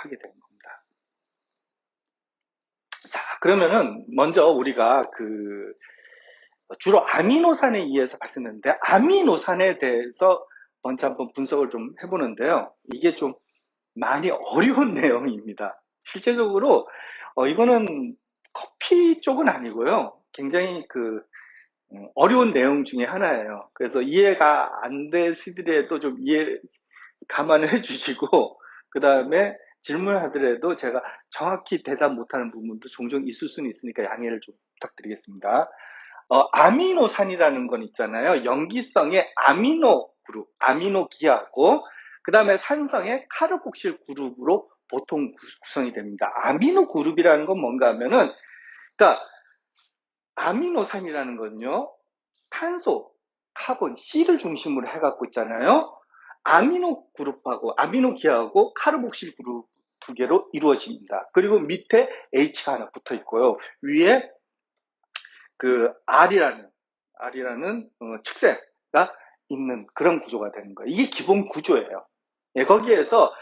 하게 되는 겁니다. 자, 그러면은 먼저 우리가 주로 아미노산에 의해서 발생되는데, 아미노산에 대해서 먼저 한번 분석을 좀 해보는데요. 이게 좀 많이 어려운 내용입니다. 실제적으로 이거는 커피 쪽은 아니고요. 굉장히 어려운 내용 중에 하나예요. 그래서 이해가 안 되시더라도 좀 감안을 해주시고, 그 다음에 질문하더라도 제가 정확히 대답 못하는 부분도 종종 있을 수는 있으니까 양해를 좀 부탁드리겠습니다. 아미노산이라는 건 있잖아요. 염기성의 아미노 그룹, 아미노 기하고, 그 다음에 산성의 카르복실 그룹으로 보통 구성이 됩니다. 아미노 그룹이라는 건 뭔가 하면은, 그러니까 아미노산이라는 건요, 탄소, 카본, C를 중심으로 해갖고 있잖아요. 아미노 그룹하고, 아미노 기하고 카르복실 그룹 두 개로 이루어집니다. 그리고 밑에 H가 하나 붙어 있고요. 위에 R이라는 축세가 있는 그런 구조가 되는 거예요. 이게 기본 구조예요. 예, 거기에서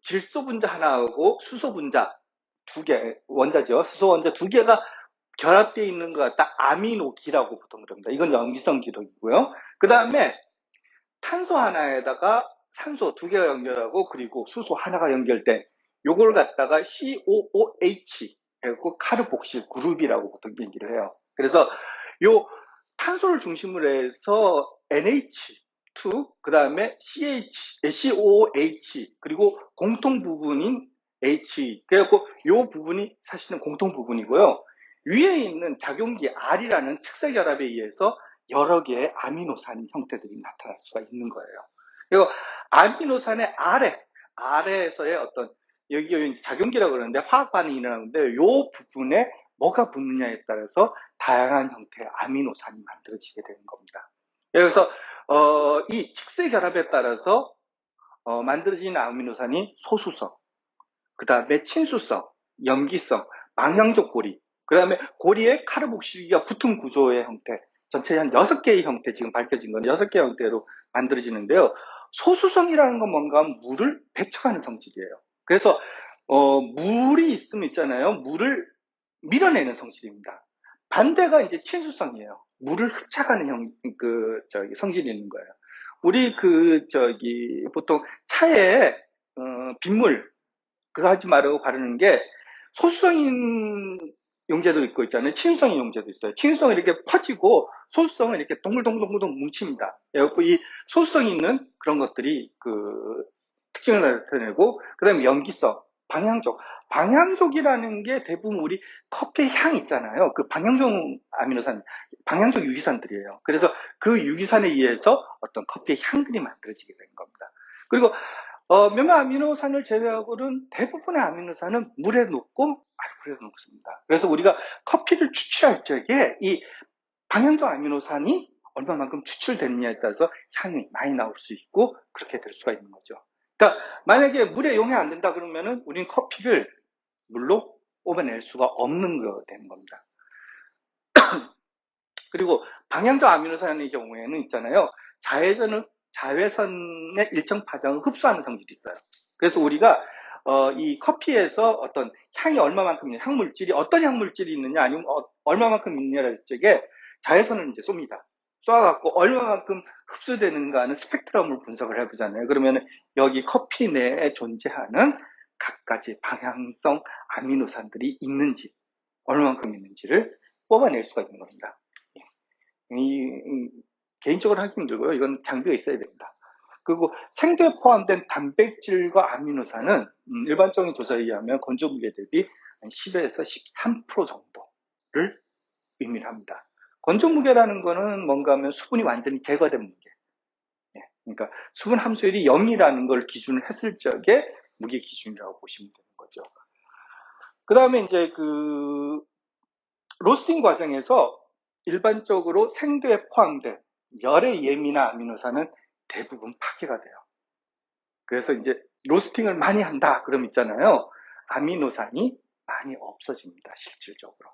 질소 분자 하나하고 수소 분자 두 개, 원자죠. 수소 원자 두 개가 결합되어 있는 것 같다. 아미노기라고 보통 그럽니다. 이건 염기성 기록이고요. 그 다음에 탄소 하나에다가 산소 두 개가 연결하고, 그리고 수소 하나가 연결된 요걸 갖다가 COOH 그리고 카르복실 그룹이라고 보통 얘기를 해요. 그래서 요 탄소를 중심으로 해서 NH2, 그 다음에 COOH, 그리고 공통 부분인 H, 그래갖고 요 부분이 사실은 공통 부분이고요. 위에 있는 작용기 R이라는 측세 결합에 의해서 여러 개의 아미노산 형태들이 나타날 수가 있는 거예요. 그리고 아미노산의 아래에서의 여기 작용기라고 그러는데 화학 반응이 일어나는데, 요 부분에 뭐가 붙느냐에 따라서 다양한 형태의 아미노산이 만들어지게 되는 겁니다. 그래서 이 측세 결합에 따라서 만들어진 아미노산이 소수성, 그 다음에 친수성, 염기성, 방향적 고리, 그 다음에 고리에 카르복실기가 붙은 구조의 형태, 전체 한 6개의 형태, 지금 밝혀진 건 6개의 형태로 만들어지는데요. 소수성이라는 건 뭔가 물을 배척하는 성질이에요. 그래서 물이 있으면 있잖아요. 물을 밀어내는 성질입니다. 반대가 이제 친수성이에요. 물을 흡착하는 성질이 있는 거예요. 우리 보통 차에 빗물 그거 하지 말라고 바르는 게, 소수성인 용제도 있잖아요. 친수성인 용제도 있어요. 친수성은 이렇게 퍼지고 소수성은 이렇게 동글동글 뭉칩니다. 그래서 이 소수성이 있는 그런 것들이 특징을 나타내고, 그 다음에 염기성, 방향족이라는 게 대부분 우리 커피의 향 있잖아요. 방향족 아미노산, 방향족 유기산들이에요. 그래서 그 유기산에 의해서 어떤 커피의 향들이 만들어지게 되는 겁니다. 그리고 몇몇 아미노산을 제외하고는 대부분의 아미노산은 물에 녹고 알코올에 녹습니다. 그래서 우리가 커피를 추출할 적에 이 방향적 아미노산이 얼마만큼 추출됐느냐에 따라서 향이 많이 나올 수 있고, 그렇게 될 수가 있는 거죠. 그러니까 만약에 물에 용해 안 된다 그러면은 우리는 커피를 물로 뽑아낼 수가 없는 거 되는 겁니다. 그리고 방향적 아미노산의 경우에는 있잖아요. 자외선의 일정 파장을 흡수하는 성질이 있어요. 그래서 우리가 이 커피에서 어떤 향이 얼마만큼 있느냐, 향물질이 어떤 향물질이 있느냐, 아니면 얼마만큼 있느냐를 적에 자외선을 이제 쏩니다. 쏴갖고 얼마만큼 흡수되는가 하는 스펙트럼을 분석을 해보잖아요. 그러면 여기 커피 내에 존재하는 각가지 방향성 아미노산들이 있는지, 얼마만큼 있는지를 뽑아낼 수가 있는 겁니다. 개인적으로 하기 힘들고요. 이건 장비가 있어야 됩니다. 그리고 생두에 포함된 단백질과 아미노산은 일반적인 조사에 의하면 건조 무게 대비 10에서 13% 정도를 의미를 합니다. 건조 무게라는 거는 뭔가 하면 수분이 완전히 제거된 무게. 그러니까 수분 함수율이 0이라는 걸 기준을 했을 적에 무게 기준이라고 보시면 되는 거죠. 그 다음에 이제 로스팅 과정에서 일반적으로 생두에 포함된 열에 예민한 아미노산은 대부분 파괴가 돼요. 그래서 이제 로스팅을 많이 한다 그럼 있잖아요. 아미노산이 많이 없어집니다. 실질적으로.